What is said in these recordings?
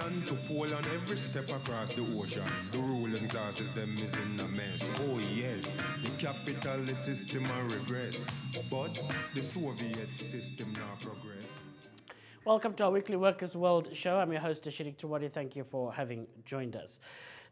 Swaziland to Poland, every step across the ocean. The ruling classes, them is in a mess. Oh yes, the capitalist system and regress. But the Soviet system now progress. Welcome to our weekly Workers' World show. I'm your host, Ashirik Trubodi. Thank you for having joined us.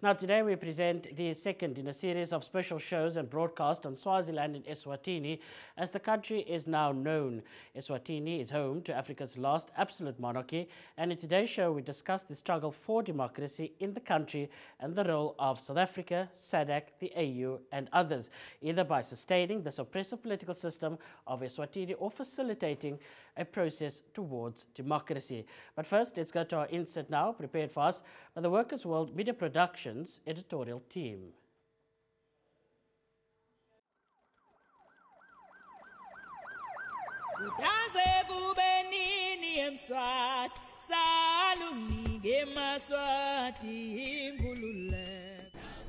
Now, today we present the second in a series of special shows and broadcasts on Swaziland and Eswatini, as the country is now known. Eswatini is home to Africa's last absolute monarchy, and in today's show we discuss the struggle for democracy in the country and the role of South Africa, SADC, the AU and others, either by sustaining this oppressive political system of Eswatini or facilitating a process towards democracy. But first, let's go to our insert now, prepared for us by the Workers' World Media Productions editorial team.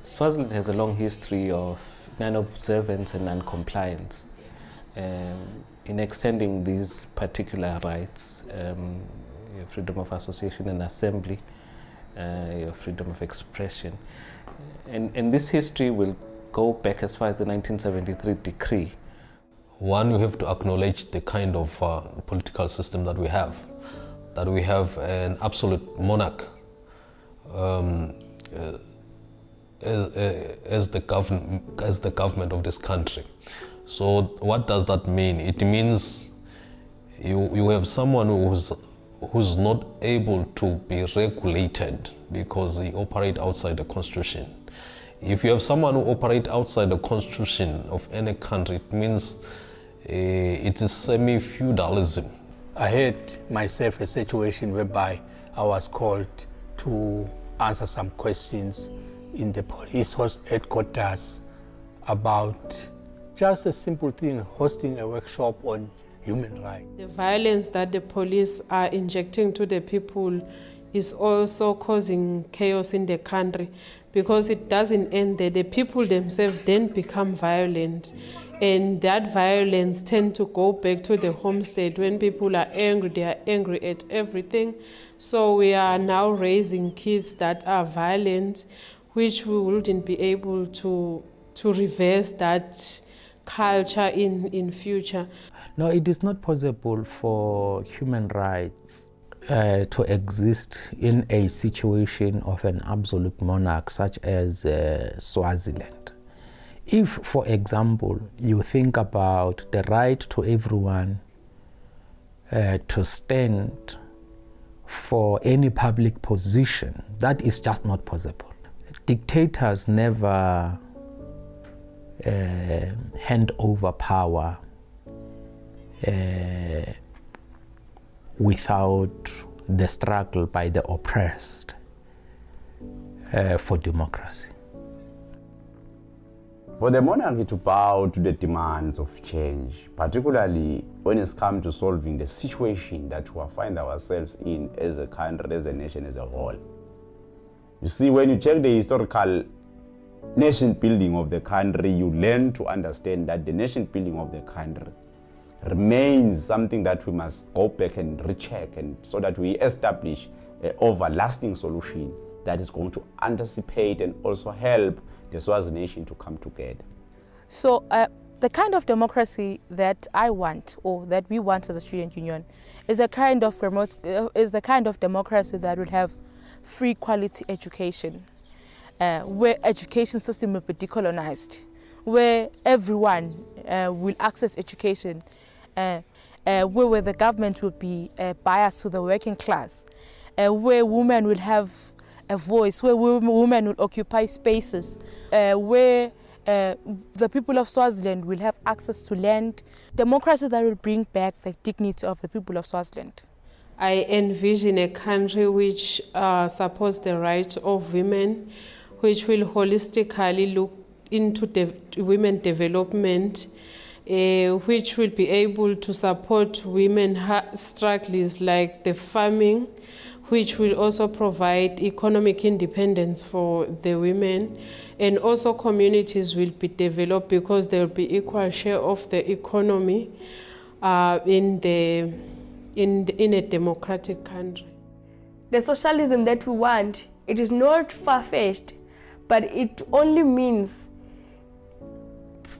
Swaziland has a long history of non-observance and non-compliance. In extending these particular rights, your freedom of association and assembly, your freedom of expression. And this history will go back as far as the 1973 decree. One, you have to acknowledge the kind of political system that we have. That we have an absolute monarch as the government of this country. So what does that mean? It means you have someone who's not able to be regulated because he operates outside the constitution. If you have someone who operates outside the constitution of any country, it means it is semi-feudalism. I had myself a situation whereby I was called to answer some questions in the police headquarters about just a simple thing, hosting a workshop on human rights. The violence that the police are injecting to the people is also causing chaos in the country, because it doesn't end there. The people themselves then become violent, and that violence tends to go back to the home state. When people are angry, they are angry at everything. So we are now raising kids that are violent, which we wouldn't be able to reverse that culture in future. No, it is not possible for human rights to exist in a situation of an absolute monarch such as Swaziland. If, for example, you think about the right to everyone to stand for any public position, that is just not possible. Dictators never hand over power without the struggle by the oppressed for democracy. For the monarchy to bow to the demands of change, particularly when it's come to solving the situation that we find ourselves in as a country, as a nation, as a whole. You see, when you check the historical nation building of the country, you learn to understand that the nation building of the country remains something that we must go back and recheck, and so that we establish an everlasting solution that is going to anticipate and also help the Swazi nation to come together. So the kind of democracy that I want, or that we want as a student union, is the kind of democracy that will have free quality education, where education system will be decolonized, where everyone will access education, where the government will be biased to the working class, where women will have a voice, where women will occupy spaces, where the people of Swaziland will have access to land. Democracy that will bring back the dignity of the people of Swaziland. I envision a country which supports the rights of women, which will holistically look into women development, which will be able to support women struggles like the farming, which will also provide economic independence for the women, and also communities will be developed because there will be equal share of the economy in a democratic country. the socialism that we want, it is not far-fetched, but it only means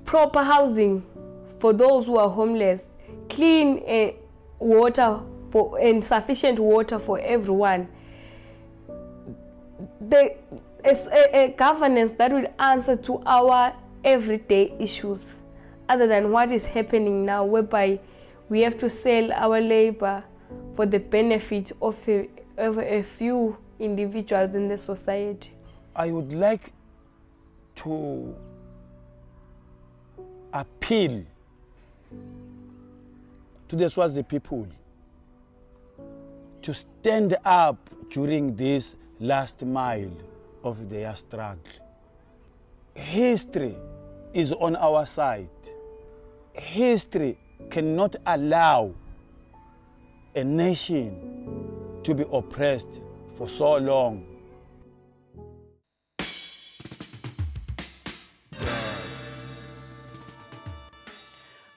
proper housing for those who are homeless, clean water and sufficient water for everyone. A governance that will answer to our everyday issues, other than what is happening now, whereby we have to sell our labor for the benefit of a few individuals in the society. I would like to appeal to the Swazi people to stand up during this last mile of their struggle. History is on our side. History cannot allow a nation to be oppressed for so long.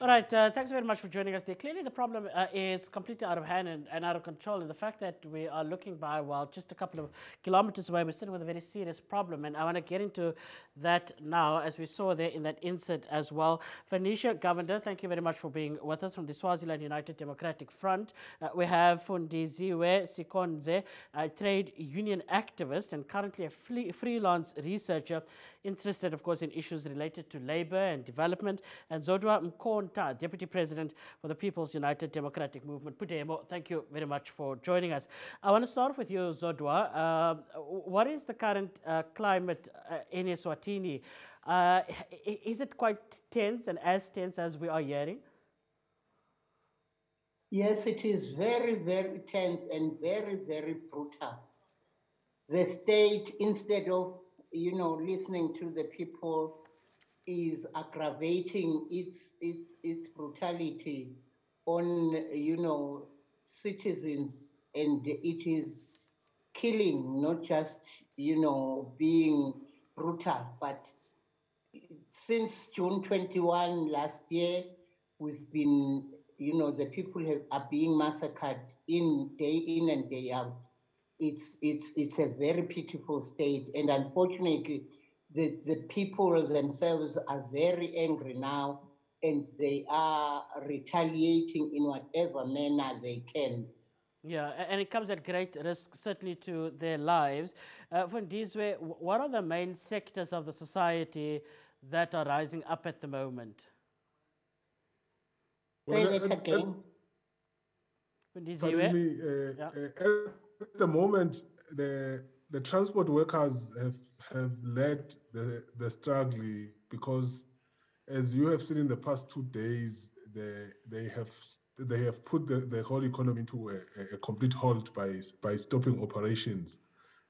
All right, thanks very much for joining us there. Clearly the problem is completely out of hand and out of control. And the fact that we are looking by, well, just a couple of kilometers away, we're sitting with a very serious problem. And I want to get into that now, as we saw there in that insert as well. Venetia Governor, thank you very much for being with us from the Swaziland United Democratic Front. We have Fundiziwe Sikonze, a trade union activist and currently a freelance researcher interested, of course, in issues related to labor and development. And Zodwa Mkonta, Deputy President for the People's United Democratic Movement. Pudemo, thank you very much for joining us. I want to start with you, Zodwa. What is the current climate in Eswatini? Is it quite tense and as tense as we are hearing? Yes, it is very, very tense and very, very brutal. The state, instead of listening to the people, is aggravating its brutality on citizens, and it is killing, not just being brutal. But since June 21 last year, we've been the people are being massacred day in and day out. It's a very pitiful state, and unfortunately, the people themselves are very angry now, and they are retaliating in whatever manner they can. Yeah, and it comes at great risk, certainly, to their lives. Fundizwe, what are the main sectors of the society that are rising up at the moment? Say that again. Pardon me, at the moment, the transport workers have led the struggle, because, as you have seen in the past 2 days, they have put the whole economy into a complete halt by stopping operations,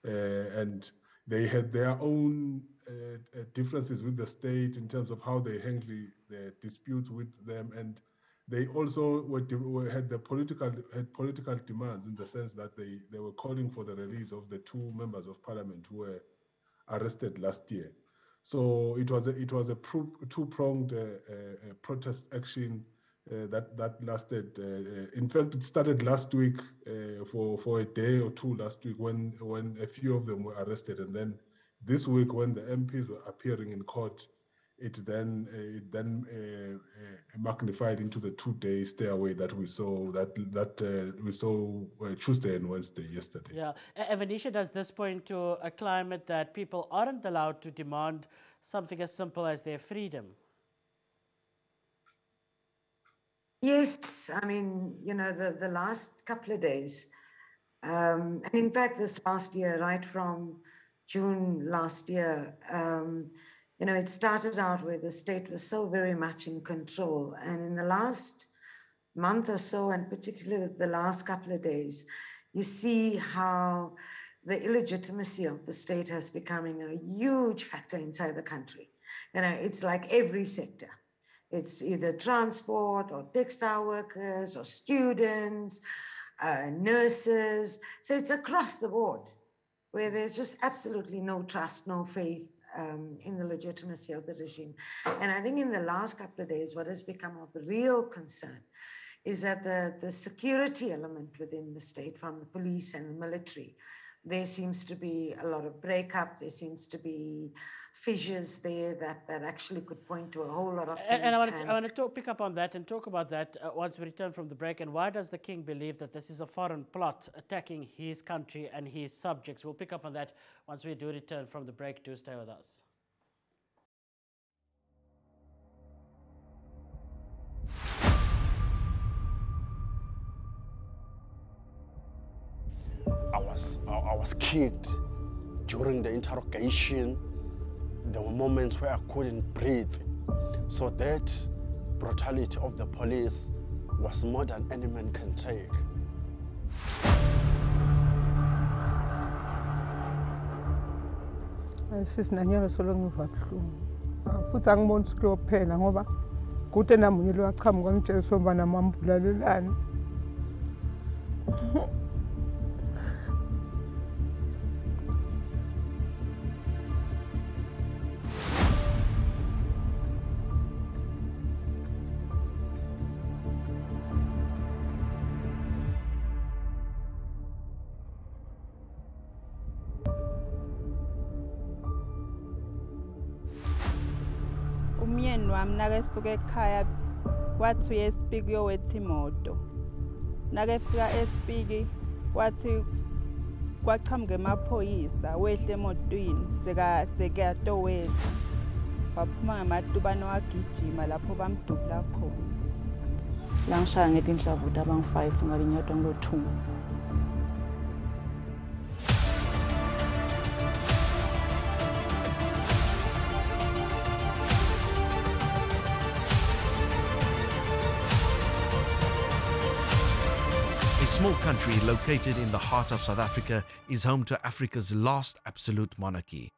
and they had their own differences with the state in terms of how they handle the disputes with them, and they also had political demands, in the sense that they were calling for the release of the 2 members of parliament who were arrested last year. So it was a two-pronged protest action that lasted. In fact, it started last week for a day or two last week when a few of them were arrested, and then this week when the MPs were appearing in court, it then magnified into the 2-day stay away that we saw Tuesday and Wednesday yesterday. Yeah, and Venetia, does this point to a climate that people aren't allowed to demand something as simple as their freedom? Yes, I mean, the last couple of days, and in fact this last year, right from June last year, it started out where the state was so very much in control. And in the last month or so, and particularly the last couple of days, you see how the illegitimacy of the state has becoming a huge factor inside the country. It's like every sector. It's either transport or textile workers or students, nurses. So it's across the board where there's just absolutely no trust, no faith in the legitimacy of the regime. And I think in the last couple of days, what has become of real concern is that the security element within the state, from the police and the military, there seems to be a lot of breakup. There seems to be fissures there that actually could point to a whole lot of things. And I want to pick up on that and talk about that once we return from the break. And why does the king believe that this is a foreign plot attacking his country and his subjects? We'll pick up on that once we do return from the break. Do stay with us. I was kicked during the interrogation. There were moments where I couldn't breathe. So that brutality of the police was more than any man can take. Sisinanyalo solo ngiva buhlungu. Futhi angiboni ukuthi kuyophela ngoba kude namunye lo waqhamuka ngitshela somba namambulalelani. Umyeni wami nakesuka ekhaya wathi uyespiki uyowetha imoto. Nakefika espiki wathi kwachamuka emaphoyisa wehle emotweni sekuyatowetha. Waphuma ngamadubane wagijima lapho bamdubula khona. Langishaya ngetinhlavu abang-5 ngalinyatwa ngilothumo. A small country located in the heart of South Africa is home to Africa's last absolute monarchy.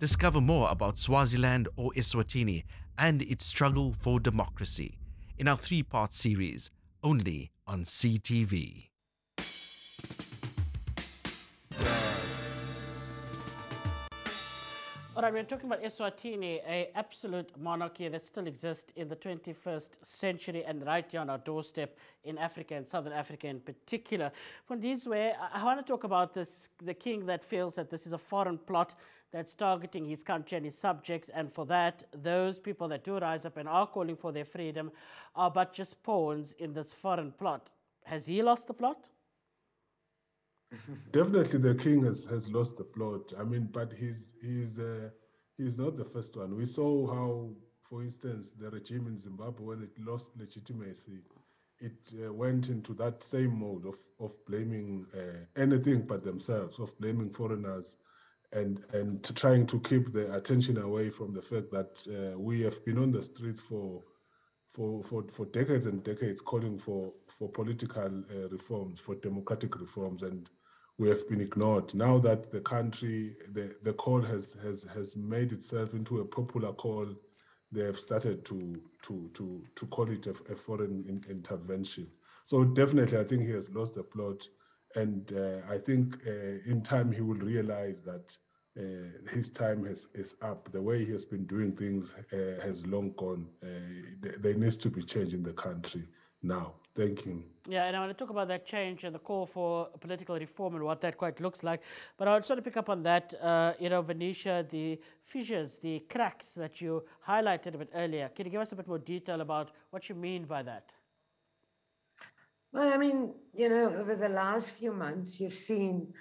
Discover more about Swaziland or Eswatini and its struggle for democracy in our 3-part series, only on CTV. All right, we're talking about Eswatini, an absolute monarchy that still exists in the 21st century and right here on our doorstep in Africa and Southern Africa in particular. From this way, I want to talk about this, the king that feels that this is a foreign plot that's targeting his country and his subjects, and for that, those people that do rise up and are calling for their freedom are but just pawns in this foreign plot. Has he lost the plot? Definitely, the king has lost the plot. I mean, but he's not the first one. We saw how, for instance, the regime in Zimbabwe, when it lost legitimacy, it went into that same mode of blaming anything but themselves, of blaming foreigners, and trying to keep the attention away from the fact that we have been on the streets for decades and decades calling for political reforms, for democratic reforms, and we have been ignored. Now that the country, the call has made itself into a popular call, they have started to call it a foreign intervention. So definitely, I think he has lost the plot, and I think in time he will realize that his time is up. The way he has been doing things has long gone. There needs to be change in the country now. Thank you. Yeah, and I want to talk about that change and the call for political reform and what that quite looks like. But I also want to pick up on that, Venetia, the fissures, the cracks that you highlighted a bit earlier. Can you give us a bit more detail about what you mean by that? Well, I mean, over the last few months, you've seen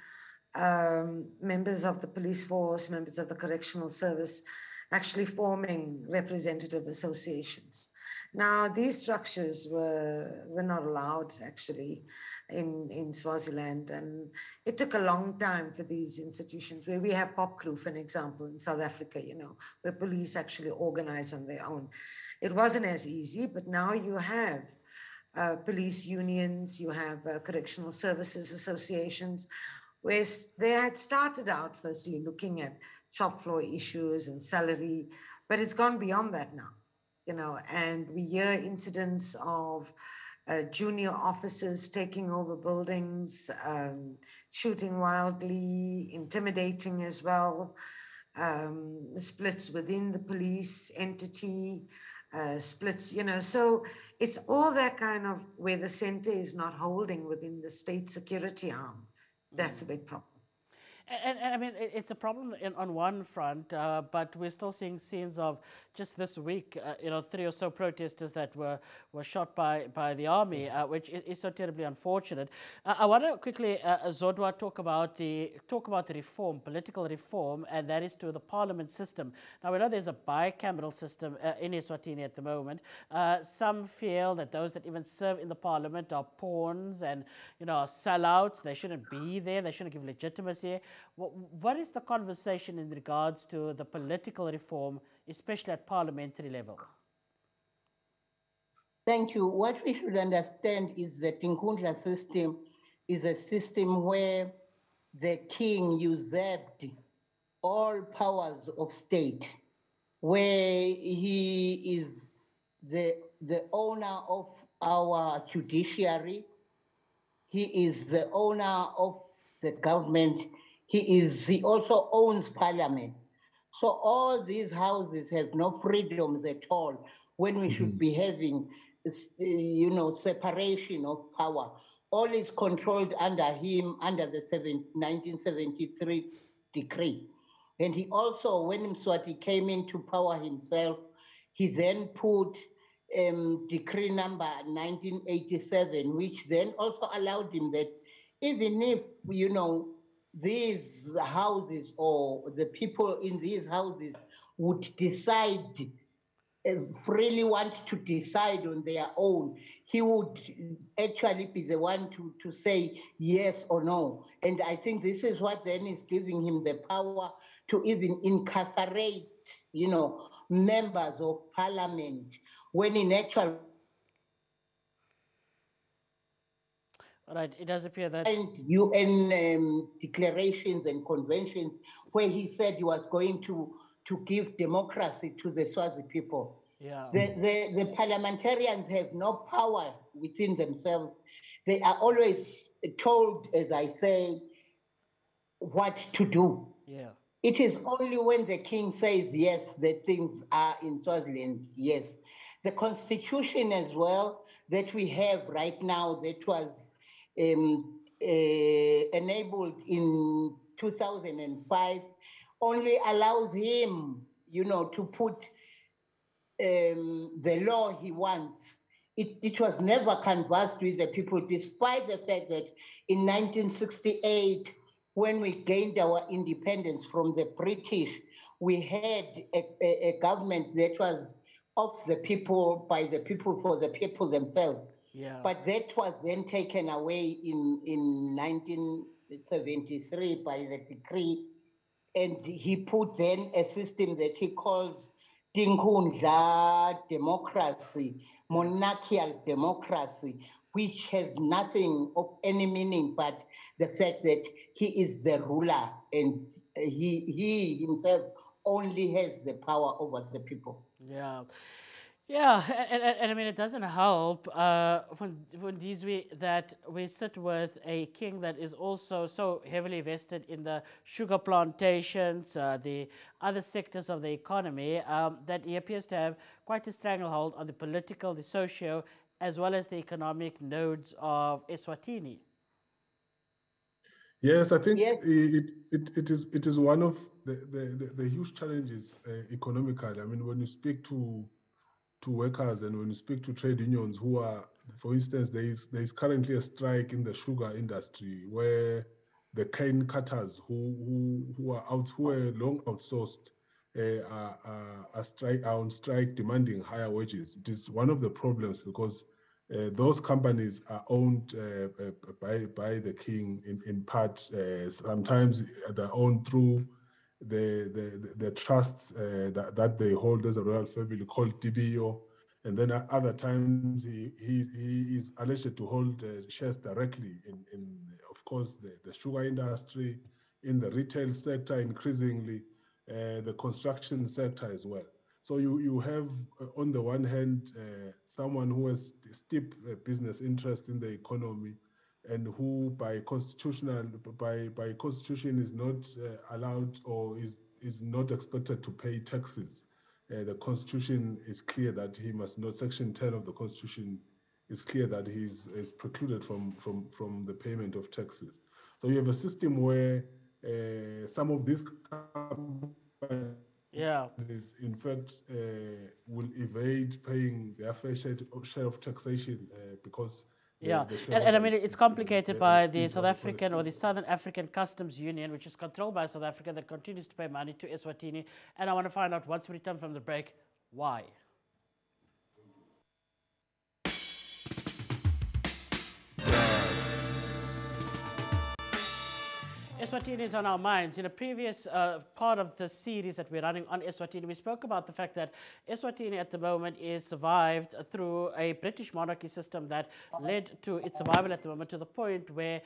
members of the police force, members of the correctional service actually forming representative associations. Now, these structures were not allowed, actually, in Swaziland, and it took a long time for these institutions, where we have pop crew, for an example, in South Africa, where police actually organize on their own. It wasn't as easy, but now you have police unions, you have correctional services associations, where they had started out firstly looking at shop floor issues and salary, but it's gone beyond that now. And we hear incidents of junior officers taking over buildings, shooting wildly, intimidating as well, splits within the police entity, splits, you know. So it's all that kind of where the center is not holding within the state security arm. That's a big problem. And I mean, it's a problem on one front, but we're still seeing scenes of just this week, 3 or so protesters that were shot by the army, Yes. which is so terribly unfortunate. I want to quickly, Zodwa, talk about the reform, political reform, and that is to the parliament system. Now we know there's a bicameral system in Eswatini at the moment. Some feel that those that even serve in the parliament are pawns and are sellouts. They shouldn't be there. They shouldn't give legitimacy. What is the conversation in regards to the political reform, especially at parliamentary level? Thank you. What we should understand is that Nkundla system is a system where the king usurped all powers of state, where he is the owner of our judiciary, he is the owner of the government, he also owns parliament. So all these houses have no freedoms at all when we should be having, separation of power. All is controlled under him, under the 1973 decree. And he also, when Mswati came into power himself, he then put decree number 1987, which then also allowed him that even if, these houses or the people in these houses would decide, freely want to decide on their own, he would actually be the one to say yes or no. And I think this is what then is giving him the power to even incarcerate, members of parliament, when in actual Right, it does appear that UN declarations and conventions where he said he was going to give democracy to the Swazi people. Yeah. The parliamentarians have no power within themselves. They are always told, as I say, what to do. Yeah. It is only when the king says yes that things are in Swaziland, yes. The constitution as well that we have right now that was enabled in 2005 only allows him, to put the law he wants. It was never canvassed with the people, despite the fact that in 1968, when we gained our independence from the British, we had a government that was of the people, by the people, for the people themselves. Yeah. But that was then taken away in 1973 by the decree, and he put then a system that he calls Tinkundla democracy, monarchical democracy, which has nothing of any meaning but the fact that he is the ruler and he himself only has the power over the people. Yeah. Yeah, and I mean, it doesn't help when that we sit with a king that is also so heavily vested in the sugar plantations, the other sectors of the economy, that he appears to have quite a stranglehold on the political, the socio, as well as the economic nodes of Eswatini. Yes, I think it is one of the huge challenges economically. I mean, when you speak to workers and when you speak to trade unions who are, for instance, there is currently a strike in the sugar industry where the cane cutters who are long outsourced are on strike demanding higher wages. It is one of the problems because those companies are owned by the king in part. Sometimes they're owned through the trusts that they hold as a royal family called DBO, and then at other times he is alleged to hold shares directly in of course the sugar industry, in the retail sector increasingly, the construction sector as well. So you have on the one hand someone who has steep business interest in the economy, and who by constitution is not allowed or is not expected to pay taxes. the Constitution is clear that he must not, Section 10 of the Constitution is clear that he's is precluded from the payment of taxes. So you have a system where some of these companies, in fact, will evade paying their fair share of taxation because and I mean, it's complicated by the South African or the Southern African Customs Union, which is controlled by South Africa, that continues to pay money to Eswatini. And I want to find out, once we return from the break, why. Eswatini is on our minds. In a previous part of the series that we're running on Eswatini, we spoke about the fact that Eswatini at the moment is survived through a British monarchy system that led to its survival at the moment, to the point where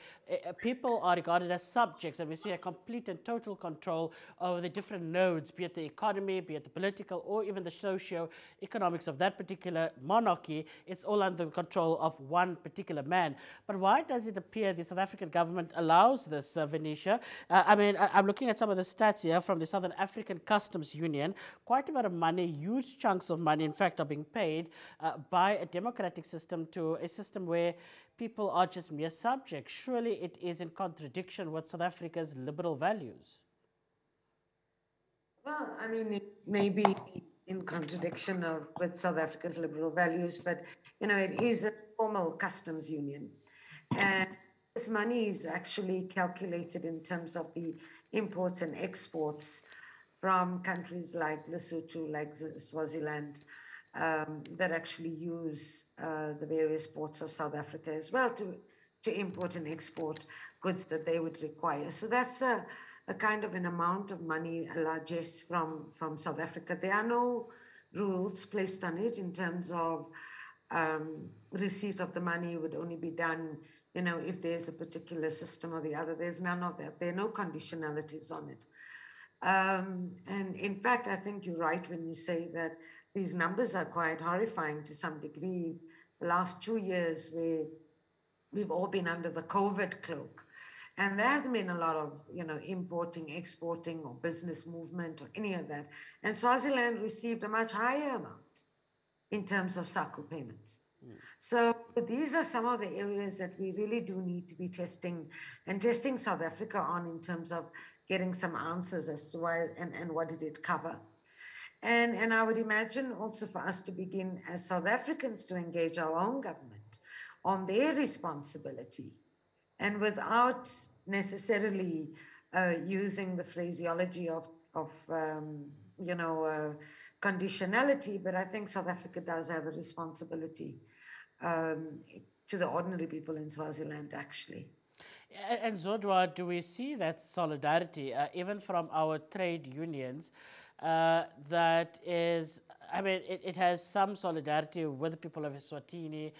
people are regarded as subjects, and we see a complete and total control over the different nodes, be it the economy, be it the political, or even the socio-economics of that particular monarchy. It's all under the control of one particular man. But why does it appear the South African government allows this, Venetia? I mean, I'm looking at some of the stats here from the Southern African Customs Union. Quite a bit of money, huge chunks of money, in fact, are being paid by a democratic system to a system where people are just mere subjects. Surely it is in contradiction with South Africa's liberal values. Well, I mean, it may be in contradiction with South Africa's liberal values, but, you know, it is a formal customs union. And this money is actually calculated in terms of the imports and exports from countries like Lesotho, like Swaziland, that actually use the various ports of South Africa as well to import and export goods that they would require. So that's a kind of an amount of money, a largesse from South Africa. There are no rules placed on it in terms of receipt of the money would only be done, you know, if there's a particular system or the other. There's none of that. There are no conditionalities on it. And in fact, I think you're right when you say that these numbers are quite horrifying to some degree. The last 2 years where we've all been under the COVID cloak, and there hasn't been a lot of, you know, importing, exporting, or business movement or any of that. And Swaziland received a much higher amount in terms of SACU payments. So these are some of the areas that we really do need to be testing South Africa on, in terms of getting some answers as to why and what did it cover. And I would imagine also for us to begin as South Africans to engage our own government on their responsibility, and without necessarily using the phraseology of conditionality, but I think South Africa does have a responsibility to the ordinary people in Swaziland, actually. And Zodwa, do we see that solidarity, even from our trade unions, that is, I mean, it has some solidarity with the people of Eswatini?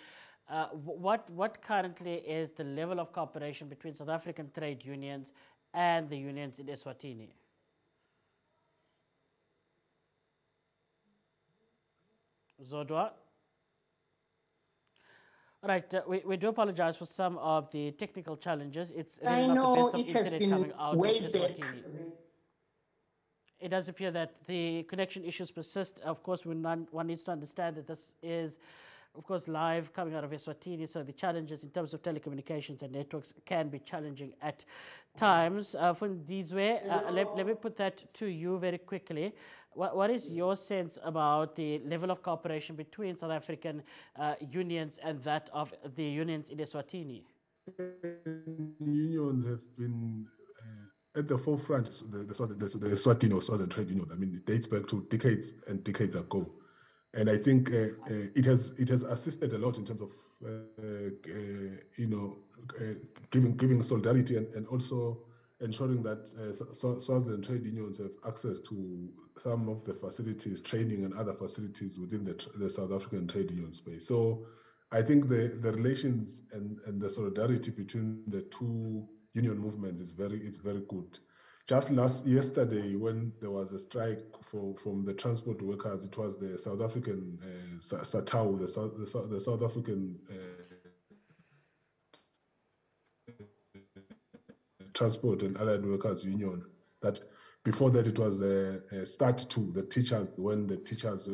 What currently is the level of cooperation between South African trade unions and the unions in Eswatini? Zodwa? Right, we do apologize for some of the technical challenges. It's really not the best of internet coming out of Eswatini. It does appear that the connection issues persist. Of course, one needs to understand that this is, of course, live coming out of Eswatini, so the challenges in terms of telecommunications and networks can be challenging at times. Fundizwe, let me put that to you very quickly. What is your sense about the level of cooperation between South African unions and that of the unions in Eswatini? Unions have been at the forefront, the Eswatini or Swaziland trade union. I mean, it dates back to decades and decades ago. And I think it has assisted a lot in terms of giving solidarity and also ensuring that Swaziland trade unions have access to some of the facilities, training and other facilities within the South African trade union space. So I think the relations and the solidarity between the two union movements is very good. Just yesterday, when there was a strike from the transport workers, it was the South African SATAU, the South African Transport and Allied Workers Union, that Before that, it was start two, the teachers, when the teachers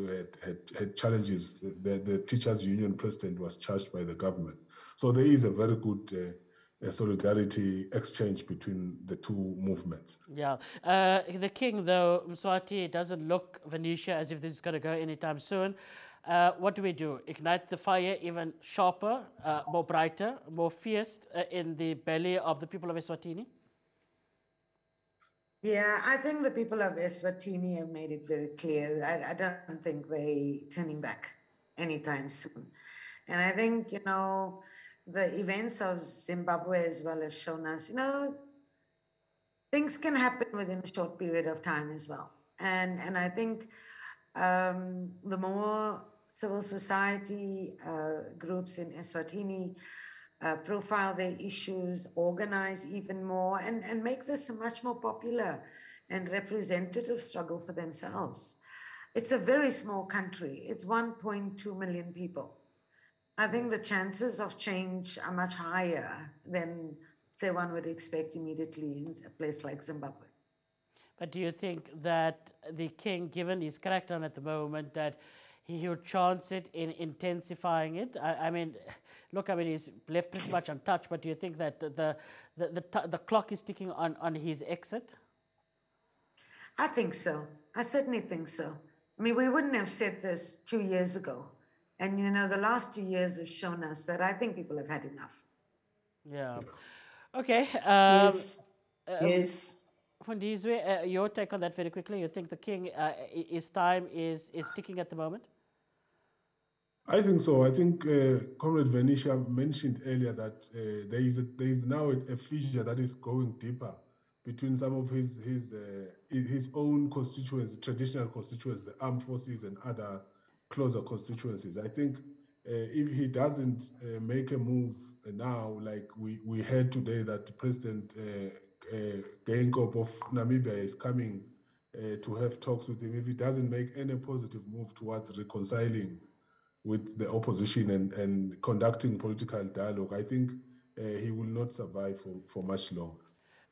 had challenges, the teachers union president was charged by the government. So there is a very good solidarity exchange between the two movements. Yeah. The king, though, Mswati, doesn't look, Venetia, as if this is going to go anytime soon. What do we do? Ignite the fire even sharper, more brighter, more fierce in the belly of the people of Eswatini? Yeah, I think the people of Eswatini have made it very clear. I don't think they're turning back anytime soon. And I think, you know, the events of Zimbabwe as well have shown us, you know, things can happen within a short period of time as well. And I think the more civil society groups in Eswatini profile their issues, organize even more, and make this a much more popular and representative struggle for themselves. It's a very small country. It's 1.2 million people. I think the chances of change are much higher than, say, one would expect immediately in a place like Zimbabwe. But do you think that the king, given his crackdown at the moment, that he would chance it in intensifying it? I mean, look, I mean, he's left pretty much untouched, but do you think that the clock is ticking on his exit? I think so. I certainly think so. I mean, we wouldn't have said this 2 years ago. And, you know, the last 2 years have shown us that I think people have had enough. Yeah. Okay. Yes. Yes. Fundizwe, your take on that very quickly. You think the king, his time is ticking at the moment? I think so. I think Comrade Venetia mentioned earlier that there is now a fissure that is going deeper between some of his own constituents, traditional constituents, the armed forces and other closer constituencies. I think if he doesn't make a move now, like we heard today that President Geingob of Namibia is coming to have talks with him, if he doesn't make any positive move towards reconciling with the opposition and conducting political dialogue, I think he will not survive for much longer.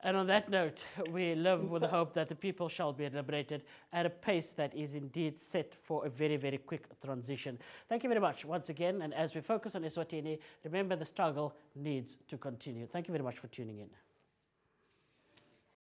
And on that note, we live with the hope that the people shall be liberated at a pace that is indeed set for a very, very quick transition. Thank you very much once again. And as we focus on Eswatini, remember the struggle needs to continue. Thank you very much for tuning in.